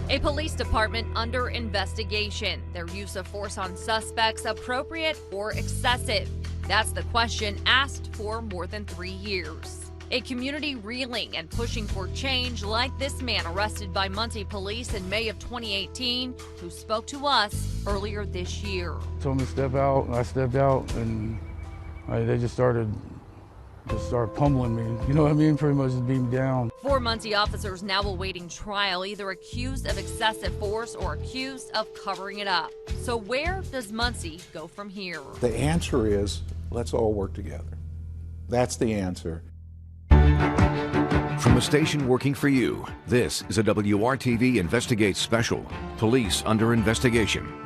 A police department under investigation. Their use of force on suspects appropriate or excessive? That's the question asked for more than 3 years. A community reeling and pushing for change, like this man arrested by Muncie Police in May of 2018 who spoke to us earlier this year. Told me to step out, I stepped out, and they just started pummeling me. You know what I mean? Pretty much just beat me down. 4 Muncie officers now awaiting trial, either accused of excessive force or accused of covering it up. So where does Muncie go from here? The answer is, let's all work together. That's the answer. From a station working for you, this is a WRTV Investigates special, Police Under Investigation.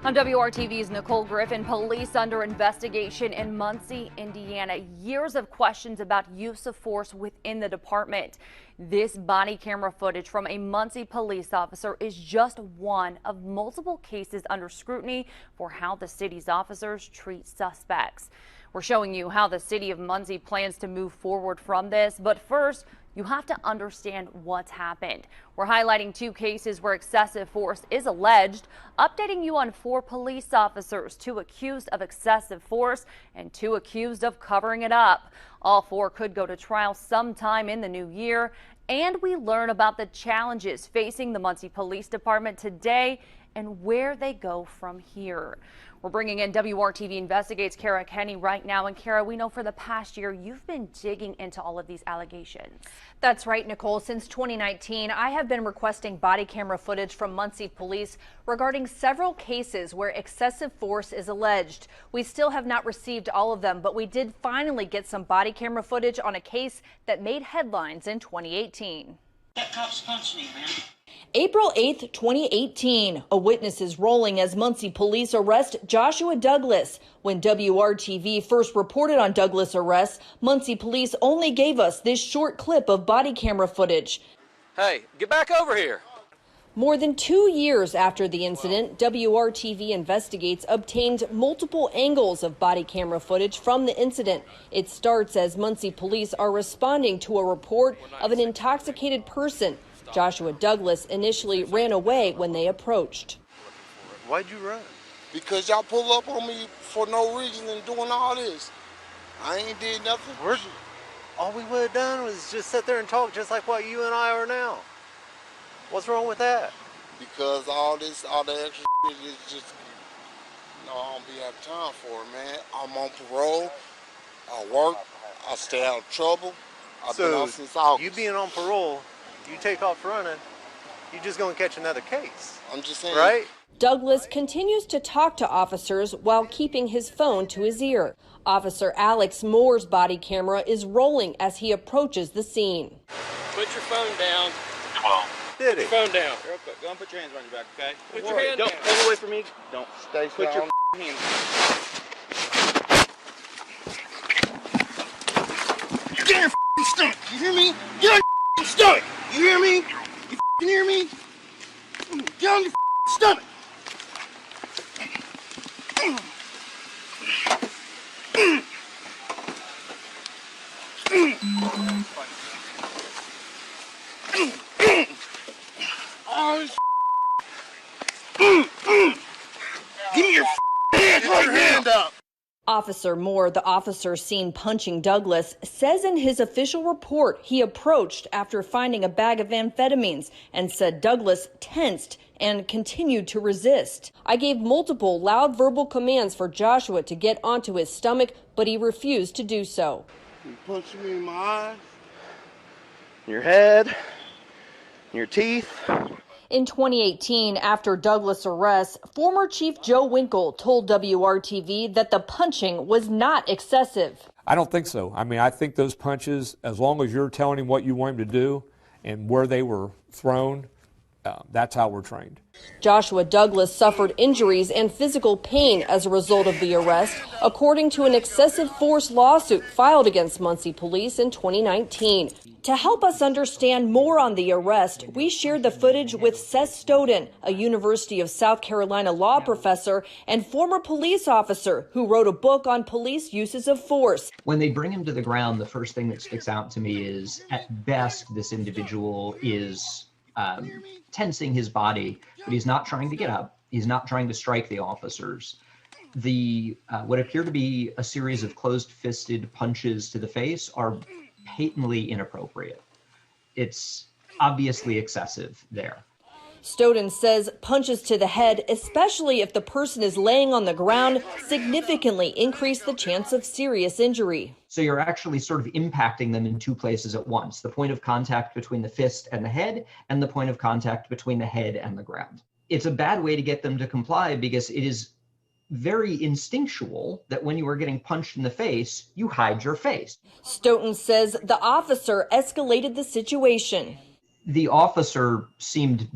I'm WRTV's Nicole Griffin. Police under investigation in Muncie, Indiana. Years of questions about use of force within the department. This body camera footage from a Muncie police officer is just one of multiple cases under scrutiny for how the city's officers treat suspects. We're showing you how the city of Muncie plans to move forward from this, but first, you have to understand what's happened. We're highlighting 2 cases where excessive force is alleged, updating you on 4 police officers, 2 accused of excessive force and 2 accused of covering it up. All 4 could go to trial sometime in the new year, and we learn about the challenges facing the Muncie Police Department today and where they go from here. We're bringing in WRTV Investigates Kara Kenny right now. And Kara, we know for the past year you've been digging into all of these allegations. That's right, Nicole. Since 2019, I have been requesting body camera footage from Muncie Police regarding several cases where excessive force is alleged. We still have not received all of them, but we did finally get some body camera footage on a case that made headlines in 2018. That cop's punching me, man. April 8th, 2018, a witness is rolling as Muncie police arrest Joshua Douglas. When WRTV first reported on Douglas' arrest, Muncie police only gave us this short clip of body camera footage. Hey, get back over here. More than 2 years after the incident, WRTV Investigates obtained multiple angles of body camera footage from the incident. It starts as Muncie police are responding to a report of an intoxicated person. Joshua Douglas initially ran away when they approached. Why'd you run? Because y'all pull up on me for no reason and doing all this. I ain't did nothing. All we would have done was just sit there and talk just like what you and I are now. What's wrong with that? Because all the extra shit is just, I don't be have time for it, man. I'm on parole. I work. I stay out of trouble. I've been out since August. You being on parole, you take off running, you're just going to catch another case. I'm just saying. Right? Douglas continues to talk to officers while keeping his phone to his ear. Officer Alex Moore's body camera is rolling as he approaches the scene. Put your phone down. 12. Did it? Put your phone down. Real quick, go and put your hands behind your back, okay? Put your hand down. Don't pull away from me. Don't. Stay Put your hands Get on your stomach. You hear me? Get on your stomach. You hear me? You hear me? Get on your stomach. Give me your hands right now. Officer Moore, the officer seen punching Douglas, says in his official report he approached after finding a bag of amphetamines and said Douglas tensed and continued to resist. I gave multiple loud verbal commands for Joshua to get onto his stomach, but he refused to do so. You punched me in my eyes. your head, your teeth. In 2018, after Douglas' arrest, former Chief Joe Winkle told WRTV that the punching was not excessive. I don't think so. I mean, I think those punches, as long as you're telling him what you want him to do and where they were thrown, that's how we're trained. Joshua Douglas suffered injuries and physical pain as a result of the arrest, according to an excessive force lawsuit filed against Muncie Police in 2019. To help us understand more on the arrest, we shared the footage with Seth Stoughton, a University of South Carolina law professor and former police officer who wrote a book on police uses of force. When they bring him to the ground, the first thing that sticks out to me is, at best, this individual is tensing his body, but he's not trying to get up. He's not trying to strike the officers. What appear to be a series of closed-fisted punches to the face are patently inappropriate. It's obviously excessive there. Stoughton says punches to the head, especially if the person is laying on the ground, significantly increase the chance of serious injury. So you're actually sort of impacting them in two places at once, the point of contact between the fist and the head, and the point of contact between the head and the ground. It's a bad way to get them to comply because it is very instinctual that when you are getting punched in the face, you hide your face. Stoughton says the officer escalated the situation. The officer seemed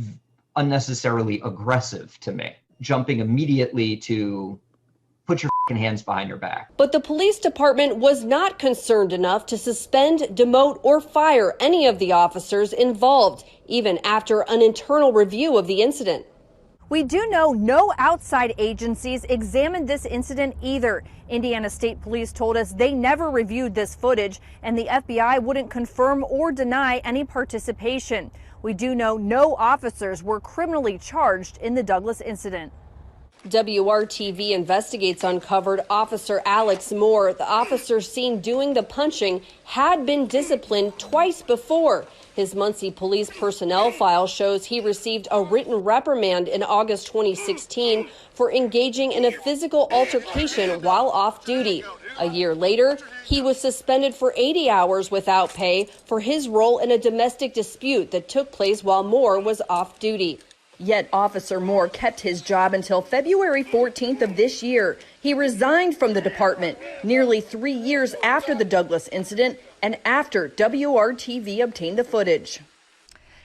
unnecessarily aggressive to me, jumping immediately to put your hands behind your back. But the police department was not concerned enough to suspend, demote, or fire any of the officers involved, even after an internal review of the incident. We do know no outside agencies examined this incident either. Indiana State Police told us they never reviewed this footage, and the FBI wouldn't confirm or deny any participation. We do know no officers were criminally charged in the Douglas incident. WRTV Investigates uncovered Officer Alex Moore. The officer seen doing the punching had been disciplined twice before. His Muncie Police personnel file shows he received a written reprimand in August 2016 for engaging in a physical altercation while off duty. A year later, he was suspended for 80 hours without pay for his role in a domestic dispute that took place while Moore was off duty. Yet Officer Moore kept his job until February 14th of this year. He resigned from the department nearly 3 years after the Douglas incident and after WRTV obtained the footage.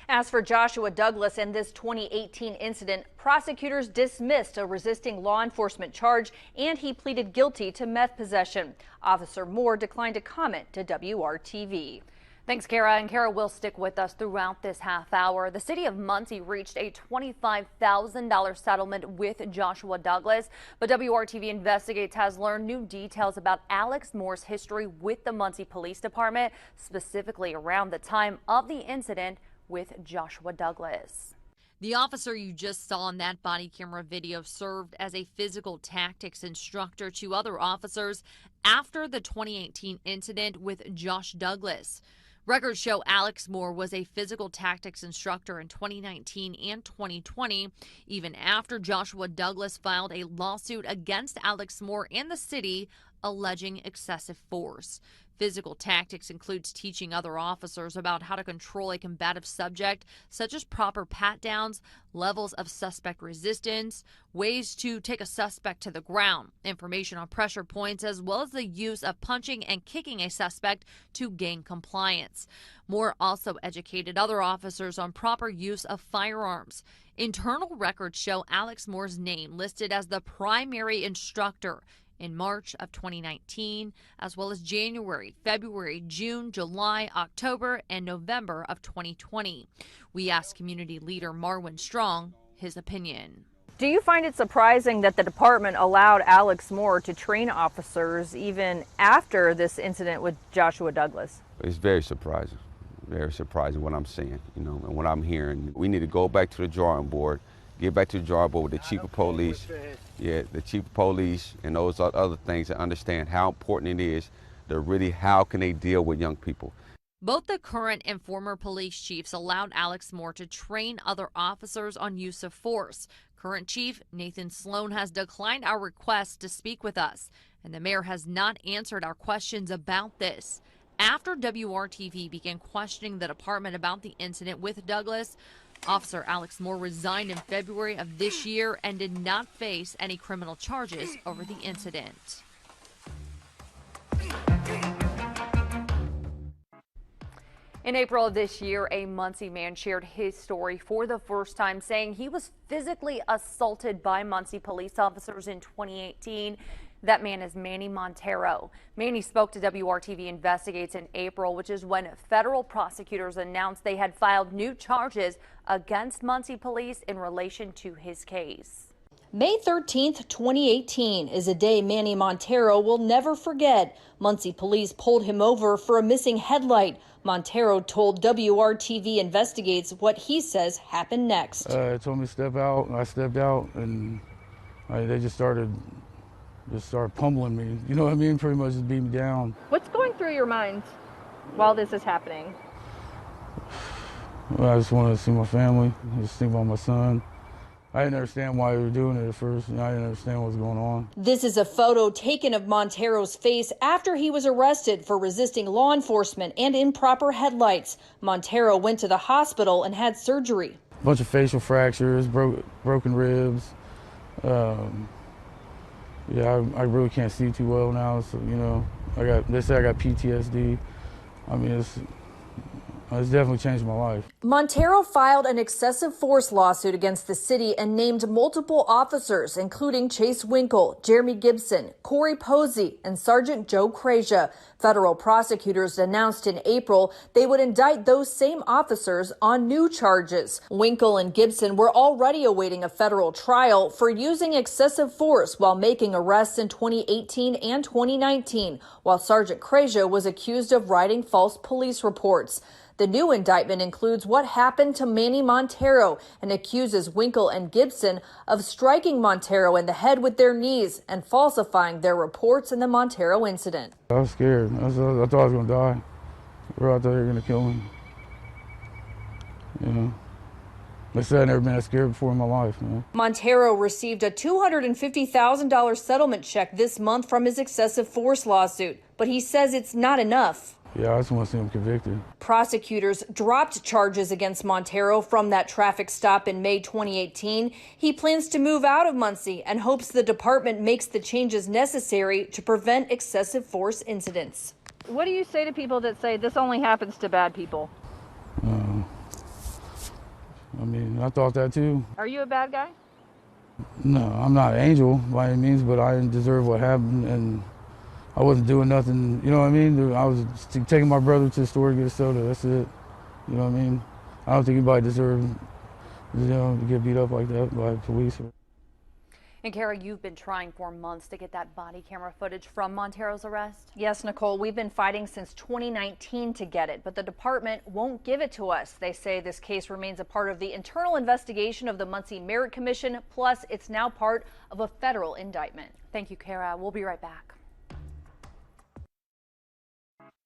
As for Joshua Douglas and this 2018 incident, prosecutors dismissed a resisting law enforcement charge and he pleaded guilty to meth possession. Officer Moore declined to comment to WRTV. Thanks, Kara. And Kara will stick with us throughout this half hour. The city of Muncie reached a $25,000 settlement with Joshua Douglas, but WRTV Investigates has learned new details about Alex Moore's history with the Muncie Police Department, specifically around the time of the incident with Joshua Douglas. The officer you just saw in that body camera video served as a physical tactics instructor to other officers after the 2018 incident with Josh Douglas. Records show Alex Moore was a physical tactics instructor in 2019 and 2020, even after Joshua Douglas filed a lawsuit against Alex Moore and the city alleging excessive force. Physical tactics includes teaching other officers about how to control a combative subject, such as proper pat-downs, levels of suspect resistance, ways to take a suspect to the ground, information on pressure points, as well as the use of punching and kicking a suspect to gain compliance. Moore also educated other officers on proper use of firearms. Internal records show Alex Moore's name listed as the primary instructor in March of 2019, as well as January, February, June, July, October, and November of 2020. We asked community leader Marwin Strong his opinion. Do you find it surprising that the department allowed Alex Moore to train officers even after this incident with Joshua Douglas? It's very surprising what I'm seeing, and what I'm hearing. We need to go back to the drawing board, get back to the drawing board with the chief of police, the chief of police and those other things, and understand how important it is to really how can they deal with young people. Both the current and former police chiefs allowed Alex Moore to train other officers on use of force. Current chief Nathan Sloan has declined our request to speak with us, and the mayor has not answered our questions about this. After WRTV began questioning the department about the incident with Douglas, Officer Alex Moore resigned in February of this year and did not face any criminal charges over the incident. In April of this year, a Muncie man shared his story for the first time, saying he was physically assaulted by Muncie police officers in 2018. That man is Manny Montero. Manny spoke to WRTV Investigates in April, which is when federal prosecutors announced they had filed new charges against Muncie police in relation to his case. May 13th, 2018 is a day Manny Montero will never forget. Muncie police pulled him over for a missing headlight. Montero told WRTV Investigates what he says happened next. They told me to step out, and I stepped out, and they just started pummeling me. You know what I mean? Pretty much just beat me down. What's going through your mind while this is happening? Well, I just wanted to see my family, just think about my son. I didn't understand why they were doing it at first, and I didn't understand what was going on. This is a photo taken of Montero's face after he was arrested for resisting law enforcement and improper headlights. Montero went to the hospital and had surgery. A bunch of facial fractures, broken ribs. Yeah, I really can't see too well now, so, you know, they say I got PTSD. I mean, it's definitely changed my life. Montero filed an excessive force lawsuit against the city and named multiple officers, including Chase Winkle, Jeremy Gibson, Corey Posey, and Sergeant Joe Crasia. Federal prosecutors announced in April they would indict those same officers on new charges. Winkle and Gibson were already awaiting a federal trial for using excessive force while making arrests in 2018 and 2019, while Sergeant Crasia was accused of writing false police reports. The new indictment includes what happened to Manny Montero and accuses Winkle and Gibson of striking Montero in the head with their knees and falsifying their reports in the Montero incident. I was scared. I thought I was going to die. I thought they were going to kill me. You know, they said I'd never been that scared before in my life. Man. Montero received a $250,000 settlement check this month from his excessive force lawsuit, but he says it's not enough. Yeah, I just want to see him convicted. Prosecutors dropped charges against Montero from that traffic stop in May 2018. He plans to move out of Muncie and hopes the department makes the changes necessary to prevent excessive force incidents. What do you say to people that say this only happens to bad people? I mean, I thought that too. Are you a bad guy? No, I'm not an angel by any means, but I didn't deserve what happened, and I wasn't doing nothing, you know what I mean? I was taking my brother to the store to get a soda, that's it. You know what I mean? I don't think anybody deserved, you know, to get beat up like that by police. And Kara, you've been trying for months to get that body camera footage from Montero's arrest. Yes, Nicole, we've been fighting since 2019 to get it, but the department won't give it to us. They say this case remains a part of the internal investigation of the Muncie Merit Commission, plus it's now part of a federal indictment. Thank you, Kara. We'll be right back.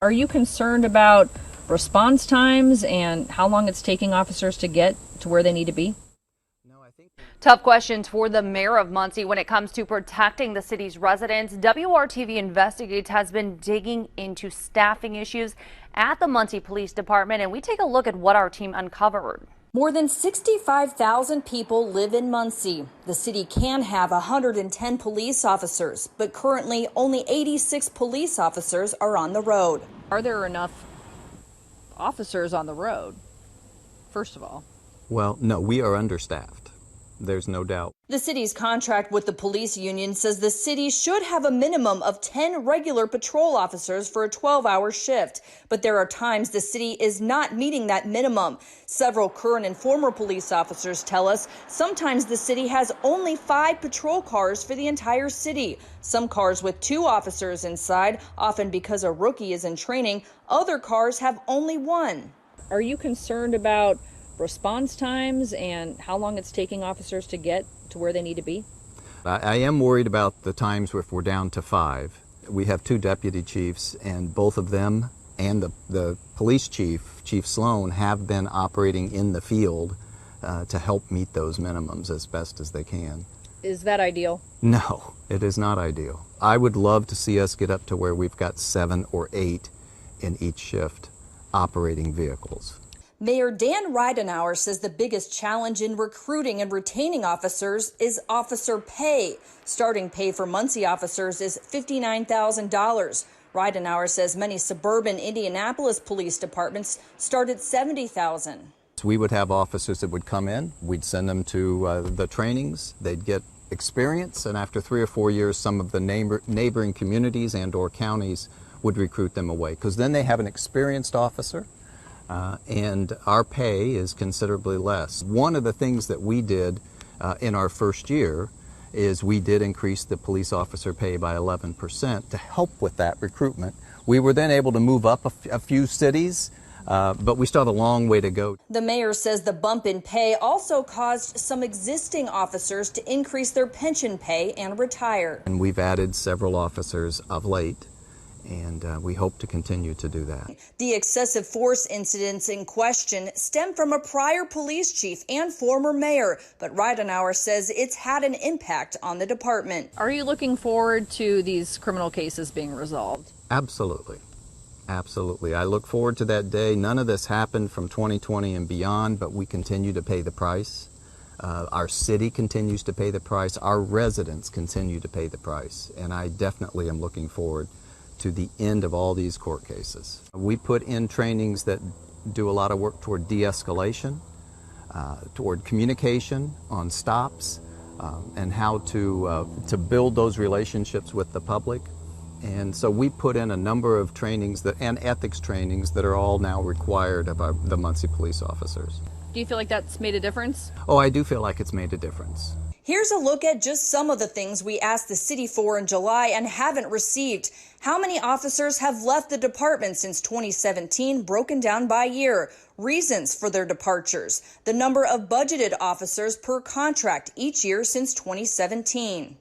Are you concerned about response times and how long it's taking officers to get to where they need to be? Tough questions for the mayor of Muncie when it comes to protecting the city's residents. WRTV Investigates has been digging into staffing issues at the Muncie Police Department, and we take a look at what our team uncovered. More than 65,000 people live in Muncie. The city can have 110 police officers, but currently only 86 police officers are on the road. Are there enough officers on the road, first of all? Well, no, we are understaffed. There's no doubt. The city's contract with the police union says the city should have a minimum of 10 regular patrol officers for a 12-hour shift. But there are times the city is not meeting that minimum. Several current and former police officers tell us sometimes the city has only 5 patrol cars for the entire city. Some cars with 2 officers inside, often because a rookie is in training. Other cars have only 1. Are you concerned about response times and how long it's taking officers to get to where they need to be? I am worried about the times if we're down to 5. We have 2 deputy chiefs, and both of them and the police chief, Chief Sloan, have been operating in the field to help meet those minimums as best as they can. Is that ideal? No, it is not ideal. I would love to see us get up to where we've got 7 or 8 in each shift operating vehicles. Mayor Dan Ridenauer says the biggest challenge in recruiting and retaining officers is officer pay. Starting pay for Muncie officers is $59,000. Ridenauer says many suburban Indianapolis police departments start at $70,000. We would have officers that would come in, we'd send them to the trainings, they'd get experience, and after 3 or 4 years, some of the neighboring communities and or counties would recruit them away, because then they have an experienced officer. And our pay is considerably less. One of the things that we did in our first year is we did increase the police officer pay by 11% to help with that recruitment. We were then able to move up a few cities, but we still have a long way to go. The mayor says the bump in pay also caused some existing officers to increase their pension pay and retire. And we've added several officers of late, and we hope to continue to do that. The excessive force incidents in question stem from a prior police chief and former mayor, but Ridenauer says it's had an impact on the department. Are you looking forward to these criminal cases being resolved? Absolutely. Absolutely. I look forward to that day. None of this happened from 2020 and beyond, but we continue to pay the price. Our city continues to pay the price. Our residents continue to pay the price. And I definitely am looking forward to the end of all these court cases. We put in trainings that do a lot of work toward de-escalation, toward communication on stops, and how to build those relationships with the public. And so we put in a number of trainings and ethics trainings that are all now required of the Muncie police officers. Do you feel like that's made a difference? Oh, I do feel like it's made a difference. Here's a look at just some of the things we asked the city for in July and haven't received. How many officers have left the department since 2017, broken down by year? Reasons for their departures. The number of budgeted officers per contract each year since 2017.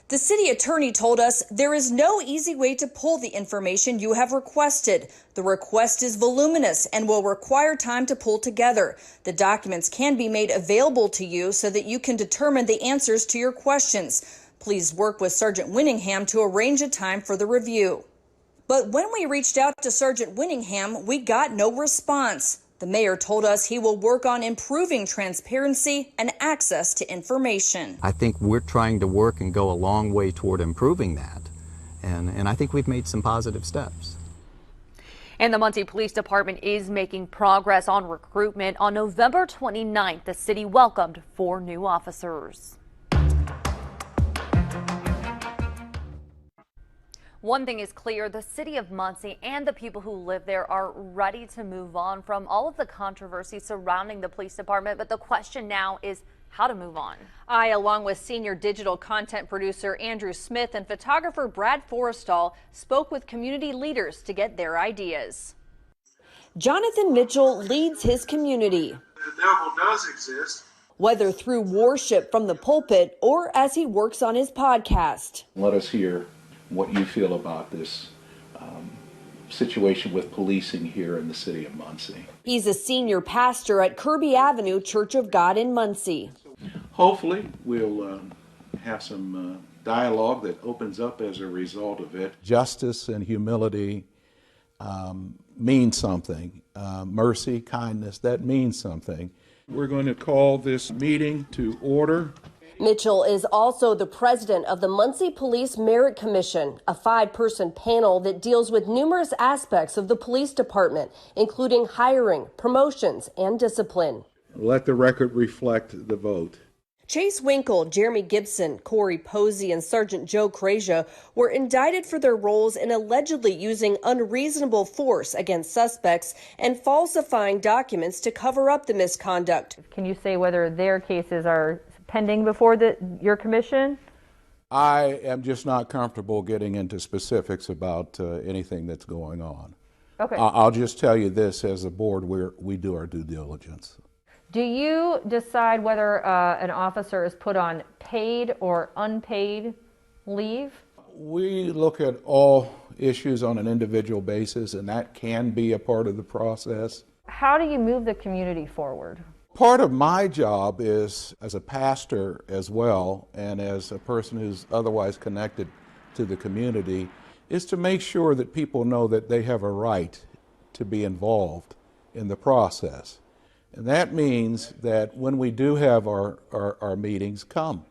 The city attorney told us there is no easy way to pull the information you have requested. The request is voluminous and will require time to pull together. The documents can be made available to you so that you can determine the answers to your questions. Please work with Sergeant Winningham to arrange a time for the review. But when we reached out to Sergeant Winningham, we got no response. The mayor told us he will work on improving transparency and access to information. I think we're trying to work and go a long way toward improving that. And I think we've made some positive steps. And the Muncie Police Department is making progress on recruitment. On November 29th, the city welcomed 4 new officers. One thing is clear, the city of Muncie and the people who live there are ready to move on from all of the controversy surrounding the police department. But the question now is how to move on. I, along with senior digital content producer Andrew Smith and photographer Brad Forrestal, spoke with community leaders to get their ideas. Jonathan Mitchell leads his community. The devil does exist. Whether through worship from the pulpit or as he works on his podcast. Let us hear what you feel about this situation with policing here in the city of Muncie. He's a senior pastor at Kirby Avenue Church of God in Muncie. Hopefully we'll have some dialogue that opens up as a result of it. Justice and humility mean something. Mercy, kindness, that means something. We're going to call this meeting to order. Mitchell is also the president of the Muncie Police Merit Commission, a 5-person panel that deals with numerous aspects of the police department, including hiring, promotions, and discipline. Let the record reflect the vote. Chase Winkle, Jeremy Gibson, Corey Posey, and Sergeant Joe Krasia were indicted for their roles in allegedly using unreasonable force against suspects and falsifying documents to cover up the misconduct. Can you say whether their cases are pending before your commission? I am just not comfortable getting into specifics about anything that's going on. Okay. I'll just tell you this, as a board, we do our due diligence. Do you decide whether an officer is put on paid or unpaid leave? We look at all issues on an individual basis, and that can be a part of the process. How do you move the community forward? Part of my job is, as a pastor as well, and as a person who's otherwise connected to the community, is to make sure that people know that they have a right to be involved in the process. And that means that when we do have our meetings, come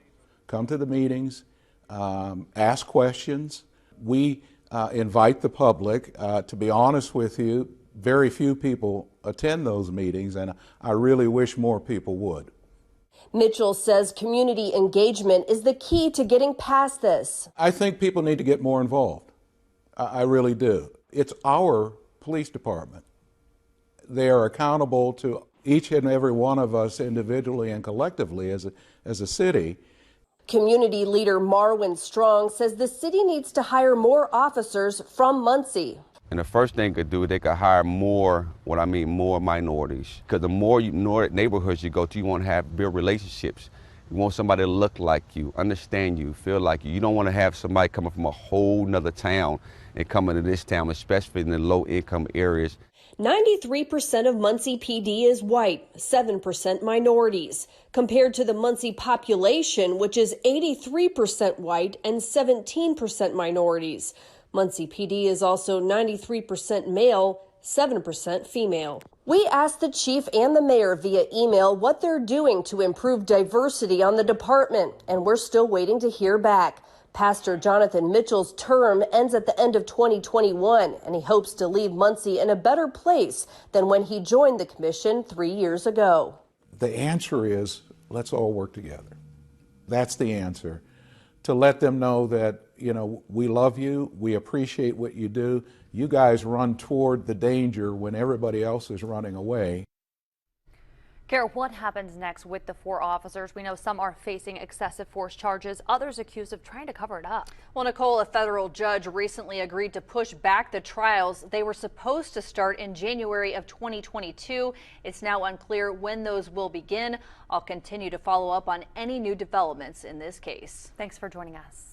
to the meetings, ask questions. We invite the public. To be honest with you, very few people attend those meetings, and I really wish more people would. Mitchell says community engagement is the key to getting past this. I think people need to get more involved. I really do. It's our police department. They are accountable to each and every one of us individually and collectively as a city. Community leader Marwin Strong says the city needs to hire more officers from Muncie. And the first thing could do, they could hire more, more minorities. Because the more neighborhoods you go to, you want to build relationships. You want somebody to look like you, understand you, feel like you. You don't want to have somebody coming from a whole nother town and coming to this town, especially in the low income areas. 93% of Muncie PD is white, 7% minorities, compared to the Muncie population, which is 83% white and 17% minorities. Muncie PD is also 93% male, 7% female. We asked the chief and the mayor via email what they're doing to improve diversity on the department, and we're still waiting to hear back. Pastor Jonathan Mitchell's term ends at the end of 2021, and he hopes to leave Muncie in a better place than when he joined the commission 3 years ago. The answer is, let's all work together. That's the answer. To let them know that, we love you, we appreciate what you do. You guys run toward the danger when everybody else is running away. Kara, what happens next with the 4 officers? We know some are facing excessive force charges, others accused of trying to cover it up. Well, Nicole, a federal judge recently agreed to push back the trials. They were supposed to start in January of 2022. It's now unclear when those will begin. I'll continue to follow up on any new developments in this case. Thanks for joining us.